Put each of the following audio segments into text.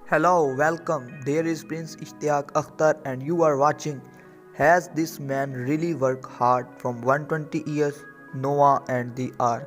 Hello, welcome. There is Prince Ishtiaq Akhtar and you are watching Has This Man Really Worked Hard from 120 Years Noah and the Ark।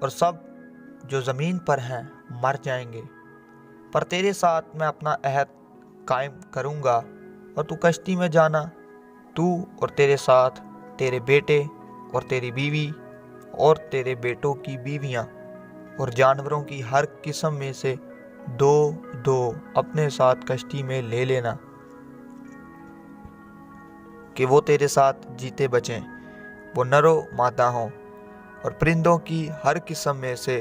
اور سب جو زمین پر ہیں مر جائیں گے، پر تیرے ساتھ میں اپنا عہد قائم کروں گا اور تو کشتی میں جانا، تو اور تیرے ساتھ تیرے بیٹے اور تیری بیوی اور تیرے بیٹوں کی بیویاں اور جانوروں کی ہر قسم میں سے 2 اپنے ساتھ کشتی میں لے لینا کہ وہ تیرے ساتھ جیتے بچیں، وہ نر و مادہ ہوں، اور پرندوں کی ہر قسم میں سے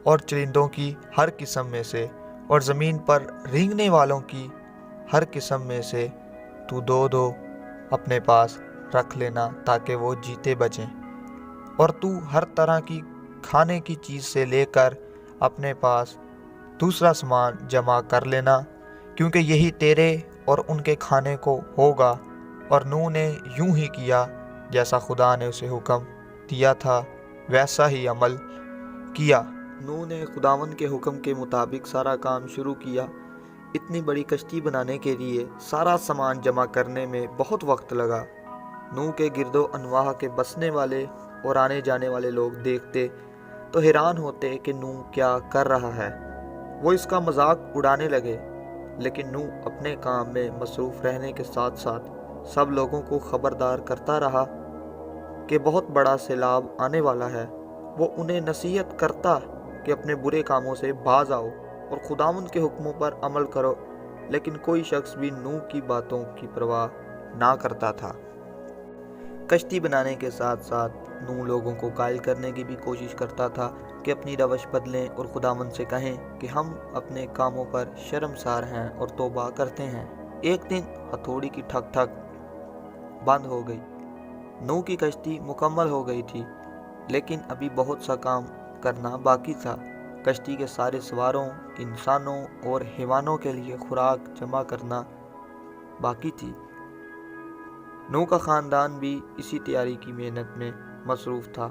اور چرندوں کی ہر قسم میں سے اور زمین پر رینگنے والوں کی ہر قسم میں سے تو 2 اپنے پاس رکھ لینا تاکہ وہ جیتے بچیں، اور تو ہر طرح کی کھانے کی چیز سے لے کر اپنے پاس دوسرا سامان جمع کر لینا، کیونکہ یہی تیرے اور ان کے کھانے کو ہوگا۔ اور نوح نے یوں ہی کیا جیسا خدا نے اسے حکم دیا تھا، ویسا ہی عمل کیا۔ نوح نے خداوند کے حکم کے مطابق سارا کام شروع کیا۔ اتنی بڑی کشتی بنانے کے لیے سارا سامان جمع کرنے میں بہت وقت لگا۔ نوح کے گرد و انواح کے بسنے والے اور آنے جانے والے لوگ دیکھتے تو حیران ہوتے کہ نوح کیا کر رہا ہے۔ وہ اس کا مذاق اڑانے لگے، لیکن نوح اپنے کام میں مصروف رہنے کے ساتھ ساتھ سب لوگوں کو خبردار کرتا رہا کہ بہت بڑا سیلاب آنے والا ہے۔ وہ انہیں نصیحت کرتا کہ اپنے برے کاموں سے باز آؤ اور خداوند کے حکموں پر عمل کرو، لیکن کوئی شخص بھی نوح کی باتوں کی پرواہ نہ کرتا تھا۔ کشتی بنانے کے ساتھ ساتھ نوح لوگوں کو قائل کرنے کی بھی کوشش کرتا تھا کہ اپنی روش بدلیں اور خداوند سے کہیں کہ ہم اپنے کاموں پر شرمسار ہیں اور توبہ کرتے ہیں۔ ایک دن ہتھوڑی کی ٹھک ٹھک بند ہو گئی۔ نوح کی کشتی مکمل ہو گئی تھی، لیکن ابھی بہت سا کام کرنا باقی تھا۔ کشتی کے سارے سواروں، انسانوں اور حیوانوں کے لیے خوراک جمع کرنا باقی تھی۔ نوح کا خاندان بھی اسی تیاری کی محنت میں مصروف تھا۔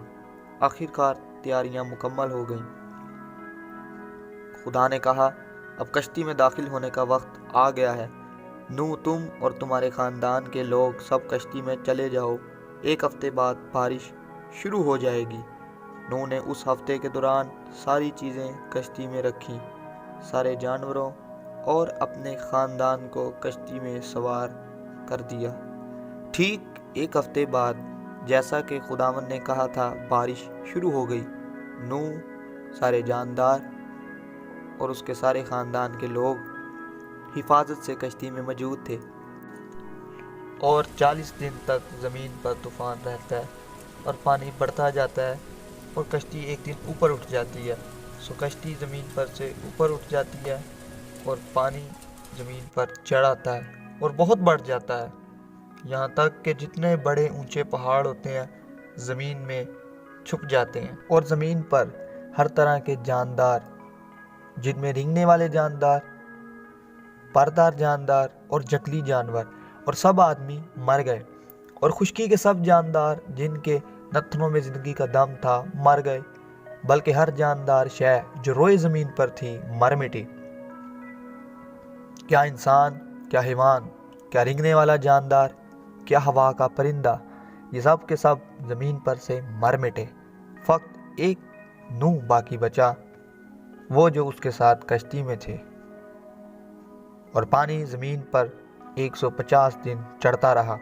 آخر کار تیاریاں مکمل ہو گئیں۔ خدا نے کہا، اب کشتی میں داخل ہونے کا وقت آ گیا ہے۔ نوح، تم اور تمہارے خاندان کے لوگ سب کشتی میں چلے جاؤ، 1 ہفتے بعد بارش شروع ہو جائے گی۔ نوح نے اس ہفتے کے دوران ساری چیزیں کشتی میں رکھیں، سارے جانوروں اور اپنے خاندان کو کشتی میں سوار کر دیا۔ ٹھیک 1 ہفتے بعد جیسا کہ خداوند نے کہا تھا بارش شروع ہو گئی۔ نوح، سارے جاندار اور اس کے سارے خاندان کے لوگ حفاظت سے کشتی میں موجود تھے، اور 40 دن تک زمین پر طوفان رہتا ہے اور پانی بڑھتا جاتا ہے اور کشتی ایک دن اوپر اٹھ جاتی ہے۔ کشتی زمین پر سے اوپر اٹھ جاتی ہے اور پانی زمین پر چڑھ آتا ہے اور بہت بڑھ جاتا ہے، یہاں تک کہ جتنے بڑے اونچے پہاڑ ہوتے ہیں زمین میں چھپ جاتے ہیں، اور زمین پر ہر طرح کے جاندار، جن میں رینگنے والے جاندار، پردار جاندار اور جنگلی جانور اور سب آدمی مر گئے، اور خشکی کے سب جاندار جن کے نتنوں میں زندگی کا دم تھا مر گئے، بلکہ ہر جاندار شے جو روئے زمین پر تھی مر مٹی۔ کیا انسان، کیا حیوان، کیا رینگنے والا جاندار، کیا ہوا کا پرندہ، یہ سب کے سب زمین پر سے مر مٹے۔ فقط ایک نوح باقی بچا، وہ جو اس کے ساتھ کشتی میں تھے، اور پانی زمین پر 150 دن چڑھتا رہا۔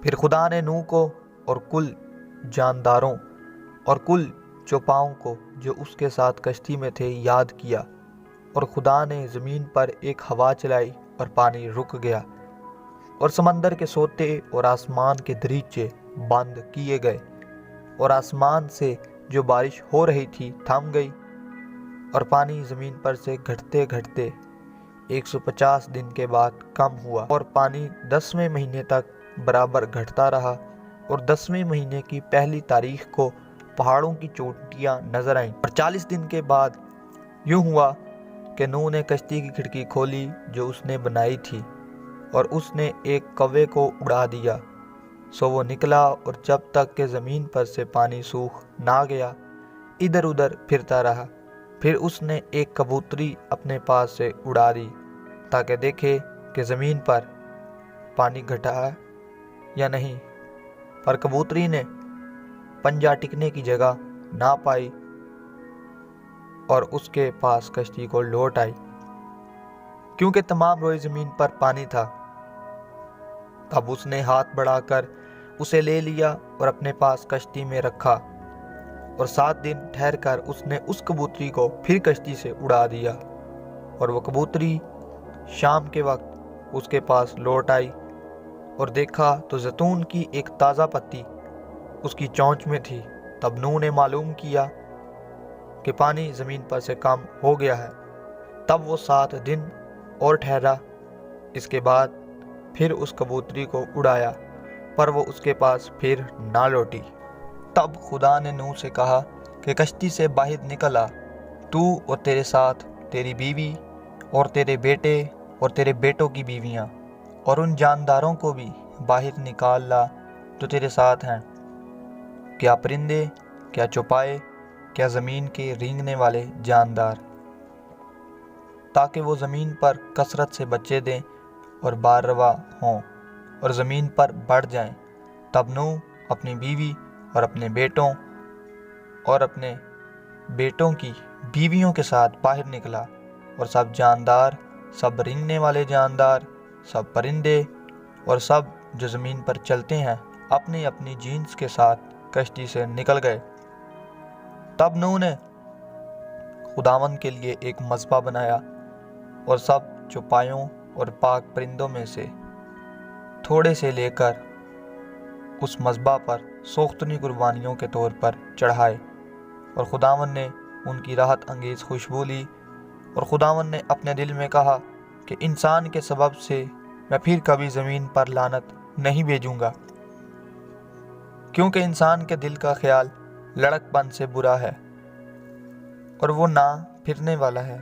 پھر خدا نے نوح کو اور کل جانداروں اور کل چوپاؤں کو جو اس کے ساتھ کشتی میں تھے یاد کیا، اور خدا نے زمین پر ایک ہوا چلائی اور پانی رک گیا، اور سمندر کے سوتے اور آسمان کے دریچے بند کیے گئے، اور آسمان سے جو بارش ہو رہی تھی تھم گئی، اور پانی زمین پر سے گھٹتے گھٹتے 150 دن کے بعد کم ہوا، اور پانی 10ویں مہینے تک برابر گھٹتا رہا، اور 10ویں مہینے کی پہلی تاریخ کو پہاڑوں کی چوٹیاں نظر آئیں۔ اور 40 دن کے بعد یوں ہوا کہ نوح نے کشتی کی کھڑکی کھولی جو اس نے بنائی تھی، اور اس نے ایک کوے کو اڑا دیا، سو وہ نکلا، اور جب تک کہ زمین پر سے پانی سوکھ نہ گیا ادھر ادھر پھرتا رہا۔ پھر اس نے ایک کبوتری اپنے پاس سے اڑا دی تاکہ دیکھے کہ زمین پر پانی گھٹا ہے یا نہیں، پر کبوتری نے پنجہ ٹکنے کی جگہ نہ پائی اور اس کے پاس کشتی کو لوٹ آئی، کیونکہ تمام روئے زمین پر پانی تھا۔ تب اس نے ہاتھ بڑھا کر اسے لے لیا اور اپنے پاس کشتی میں رکھا، اور 7 دن ٹھہر کر اس نے اس کبوتری کو پھر کشتی سے اڑا دیا، اور وہ کبوتری شام کے وقت اس کے پاس لوٹ آئی، اور دیکھا تو زیتون کی ایک تازہ پتی اس کی چونچ میں تھی۔ تب نوح نے معلوم کیا کہ پانی زمین پر سے کم ہو گیا ہے۔ تب وہ 7 دن اور ٹھہرا، اس کے بعد پھر اس کبوتری کو اڑایا، پر وہ اس کے پاس پھر نہ لوٹی۔ تب خدا نے نوح سے کہا کہ کشتی سے باہر نکل آ، تو اور تیرے ساتھ تیری بیوی اور تیرے بیٹے اور تیرے بیٹوں کی بیویاں، اور ان جانداروں کو بھی باہر نکال لا جو تیرے ساتھ ہیں، کیا پرندے، کیا چوپائے، کیا زمین کے رینگنے والے جاندار، تاکہ وہ زمین پر کثرت سے بچے دیں اور بار روا ہوں اور زمین پر بڑھ جائیں۔ تب نوح اپنی بیوی اور اپنے بیٹوں اور اپنے بیٹوں کی بیویوں کے ساتھ باہر نکلا، اور سب جاندار، سب رینگنے والے جاندار، سب پرندے اور سب جو زمین پر چلتے ہیں اپنی اپنی جنس کے ساتھ کشتی سے نکل گئے۔ تب نوح نے خداوند کے لیے ایک مذبح بنایا، اور سب چوپایوں اور پاک پرندوں میں سے تھوڑے سے لے کر اس مذبح پر سوختنی قربانیوں کے طور پر چڑھائے، اور خداوند نے ان کی راحت انگیز خوشبو لی۔ اور خداوند نے اپنے دل میں کہا کہ انسان کے سبب سے میں پھر کبھی زمین پر لعنت نہیں بھیجوں گا، کیونکہ انسان کے دل کا خیال لڑک پن سے برا ہے، اور وہ نہ پھرنے والا ہے،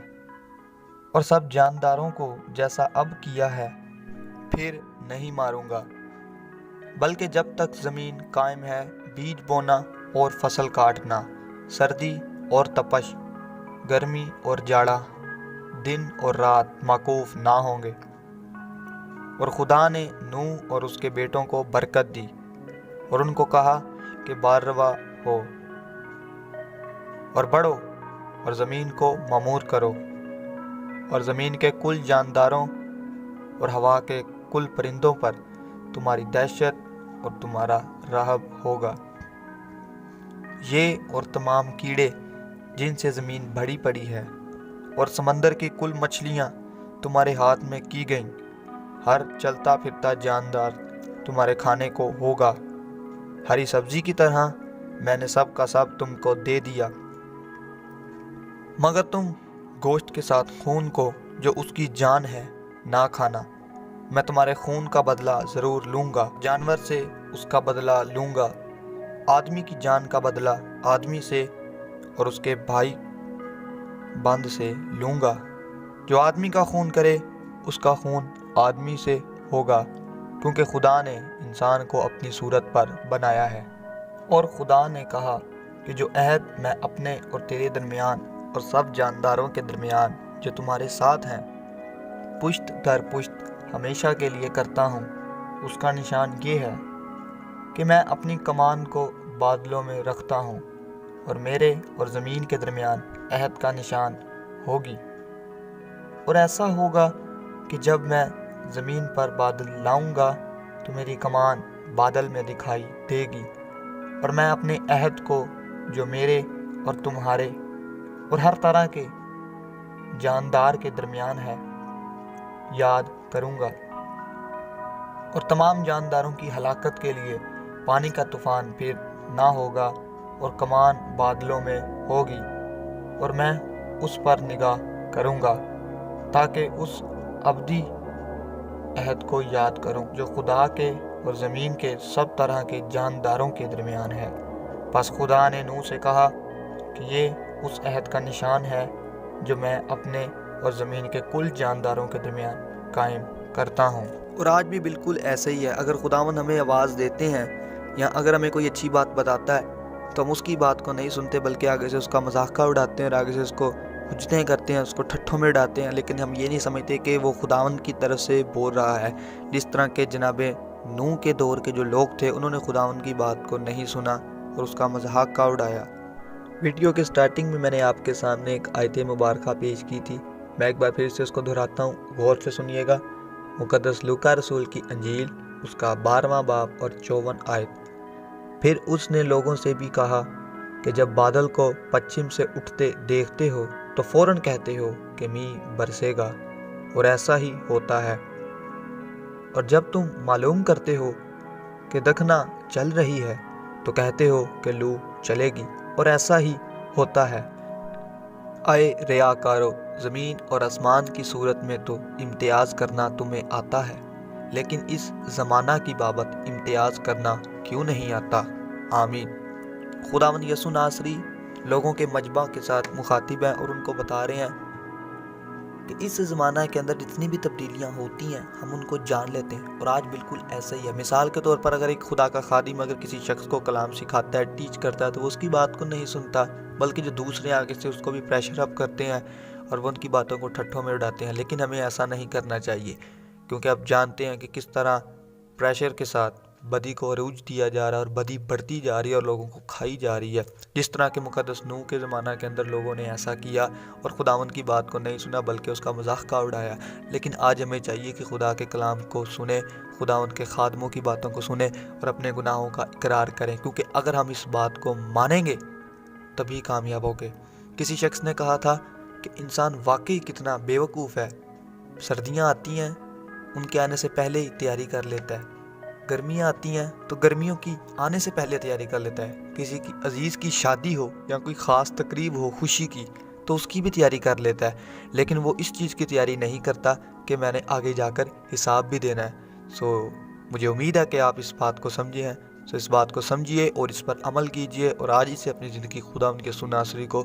اور سب جانداروں کو جیسا اب کیا ہے پھر نہیں ماروں گا، بلکہ جب تک زمین قائم ہے بیج بونا اور فصل کاٹنا، سردی اور تپش، گرمی اور جاڑا، دن اور رات موقوف نہ ہوں گے۔ اور خدا نے نوح اور اس کے بیٹوں کو برکت دی، اور ان کو کہا کہ بار روا ہو اور بڑھو اور زمین کو معمور کرو، اور زمین کے کل جانداروں اور ہوا کے کل پرندوں پر تمہاری دہشت اور تمہارا رہب ہوگا۔ یہ اور تمام کیڑے جن سے زمین بھری پڑی ہے، اور سمندر کی کل مچھلیاں تمہارے ہاتھ میں کی گئیں، ہر چلتا پھرتا جاندار تمہارے کھانے کو ہوگا، ہری سبزی کی طرح میں نے سب کا سب تم کو دے دیا، مگر تم گوشت کے ساتھ خون کو جو اس کی جان ہے نہ کھانا۔ میں تمہارے خون کا بدلہ ضرور لوں گا، جانور سے اس کا بدلہ لوں گا، آدمی کی جان کا بدلہ آدمی سے اور اس کے بھائی بند سے لوں گا۔ جو آدمی کا خون کرے اس کا خون آدمی سے ہوگا، کیونکہ خدا نے انسان کو اپنی صورت پر بنایا ہے۔ اور خدا نے کہا کہ جو عہد میں اپنے اور تیرے درمیان اور سب جانداروں کے درمیان جو تمہارے ساتھ ہیں پشت در پشت ہمیشہ کے لیے کرتا ہوں، اس کا نشان یہ ہے کہ میں اپنی کمان کو بادلوں میں رکھتا ہوں، اور میرے اور زمین کے درمیان عہد کا نشان ہوگی۔ اور ایسا ہوگا کہ جب میں زمین پر بادل لاؤں گا تو میری کمان بادل میں دکھائی دے گی، اور میں اپنے عہد کو جو میرے اور تمہارے اور ہر طرح کے جاندار کے درمیان ہے یاد کروں گا۔ اور تمام جانداروں کی ہلاکت کے لیے پانی کا طوفان پھر نہ ہوگا، اور کمان بادلوں میں ہوگی، اور میں اس پر نگاہ کروں گا تاکہ اس ابدی عہد کو یاد کروں جو خدا کے اور زمین کے سب طرح کے جانداروں کے درمیان ہے۔ پس خدا نے نوح سے کہا کہ یہ اس عہد کا نشان ہے جو میں اپنے اور زمین کے کل جانداروں کے درمیان قائم کرتا ہوں۔ اور آج بھی بالکل ایسا ہی ہے، اگر خداوند ہمیں آواز دیتے ہیں یا اگر ہمیں کوئی اچھی بات بتاتا ہے تو ہم اس کی بات کو نہیں سنتے، بلکہ آگے سے اس کا مذاق اڑاتے ہیں اور آگے سے اس کو حجتیں کرتے ہیں، اس کو ٹھٹھوں میں ڈالتے ہیں، لیکن ہم یہ نہیں سمجھتے کہ وہ خداوند کی طرف سے بول رہا ہے۔ جس طرح کہ جناب نوح کے دور کے جو لوگ تھے انہوں نے خداوند کی بات کو نہیں سنا اور اس کا مذاق اڑایا، ویڈیو کے سٹارٹنگ میں نے آپ کے سامنے ایک آیت مبارکہ پیش کی تھی، میں ایک بار پھر سے اس کو دہراتا ہوں، غور سے سنیے گا۔ مقدس لوکا رسول کی انجیل، اس کا 12واں باب اور 54 آیت۔ پھر اس نے لوگوں سے بھی کہا کہ جب بادل کو پچھم سے اٹھتے دیکھتے ہو تو فوراً کہتے ہو کہ میںہ برسے گا، اور ایسا ہی ہوتا ہے۔ اور جب تم معلوم کرتے ہو کہ دکھنا چل رہی ہے تو کہتے ہو کہ لو چلے گی، اور ایسا ہی ہوتا ہے۔ اے ریاکارو، زمین اور آسمان کی صورت میں تو امتیاز کرنا تمہیں آتا ہے، لیکن اس زمانہ کی بابت امتیاز کرنا کیوں نہیں آتا؟ آمین۔ خداوند یسوع ناصری لوگوں کے مجمع کے ساتھ مخاطب ہیں اور ان کو بتا رہے ہیں کہ اس زمانہ کے اندر جتنی بھی تبدیلیاں ہوتی ہیں ہم ان کو جان لیتے ہیں، اور آج بالکل ایسا ہی ہے۔ مثال کے طور پر اگر ایک خدا کا خادم اگر کسی شخص کو کلام سکھاتا ہے، ٹیچ کرتا ہے، تو وہ اس کی بات کو نہیں سنتا، بلکہ جو دوسرے آگے سے اس کو بھی پریشر اپ کرتے ہیں اور وہ ان کی باتوں کو ٹھٹھوں میں اڑاتے ہیں۔ لیکن ہمیں ایسا نہیں کرنا چاہیے، کیونکہ اب جانتے ہیں کہ کس طرح پریشر کے ساتھ بدی کو عروج دیا جا رہا ہے اور بدی بڑھتی جا رہی ہے اور لوگوں کو کھائی جا رہی ہے۔ جس طرح کہ مقدس نوح کے زمانہ کے اندر لوگوں نے ایسا کیا اور خداوند کی بات کو نہیں سنا بلکہ اس کا مذاق کا اڑایا۔ لیکن آج ہمیں چاہیے کہ خدا کے کلام کو سنیں، خداوند کے خادموں کی باتوں کو سنیں اور اپنے گناہوں کا اقرار کریں، کیونکہ اگر ہم اس بات کو مانیں گے تبھی کامیاب ہوگے۔ کسی شخص نے کہا تھا کہ انسان واقعی کتنا بے وقوف ہے، سردیاں آتی ہیں ان کے آنے سے پہلے ہی تیاری کر لیتا ہے، گرمیاں آتی ہیں تو گرمیوں کی آنے سے پہلے تیاری کر لیتا ہے، کسی کی عزیز کی شادی ہو یا کوئی خاص تقریب ہو خوشی کی تو اس کی بھی تیاری کر لیتا ہے، لیکن وہ اس چیز کی تیاری نہیں کرتا کہ میں نے آگے جا کر حساب بھی دینا ہے۔ مجھے امید ہے کہ آپ اس بات کو سمجھے ہیں، اس بات کو سمجھیے اور اس پر عمل کیجئے اور آج ہی سے اپنی زندگی خداوند کے یسوع ناصری کو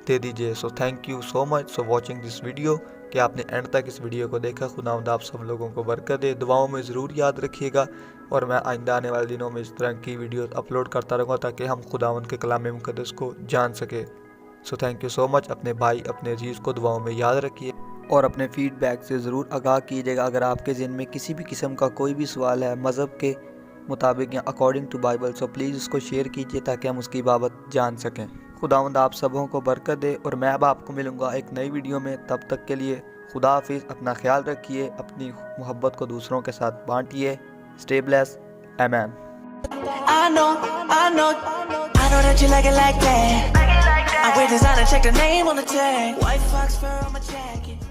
دے دیجئے۔ Thank you so much for watching this video, کہ آپ نے اینڈ تک اس ویڈیو کو دیکھا۔ خداوند آپ سب لوگوں کو برکت دے، دعاؤں میں ضرور یاد رکھیے گا، اور میں آئندہ آنے والے دنوں میں اس طرح کی ویڈیوز اپلوڈ کرتا رہوں گا تاکہ ہم خداوند کے کلام مقدس کو جان سکے۔ تھینک یو سو مچ۔ اپنے بھائی اپنے عزیز کو دعاؤں میں یاد رکھیے اور اپنے فیڈ بیک سے ضرور آگاہ کیجیے گا۔ اگر آپ کے ذہن میں کسی بھی قسم کا کوئی بھی سوال ہے مذہب کے مطابق یا اکارڈنگ ٹو بائبل، پلیز اس کو شیئر کیجیے تاکہ ہم اس کی بابت جان سکیں۔ خداوند آپ سبوں کو برکت دے، اور میں اب آپ کو ملوں گا ایک نئی ویڈیو میں۔ تب تک کے لیے خدا حافظ، اپنا خیال رکھیے، اپنی محبت کو دوسروں کے ساتھ بانٹیے۔ Stay blessed. Amen. I know that you like it like that. I wear designer, check the name on the tag. White fox fur on my jacket.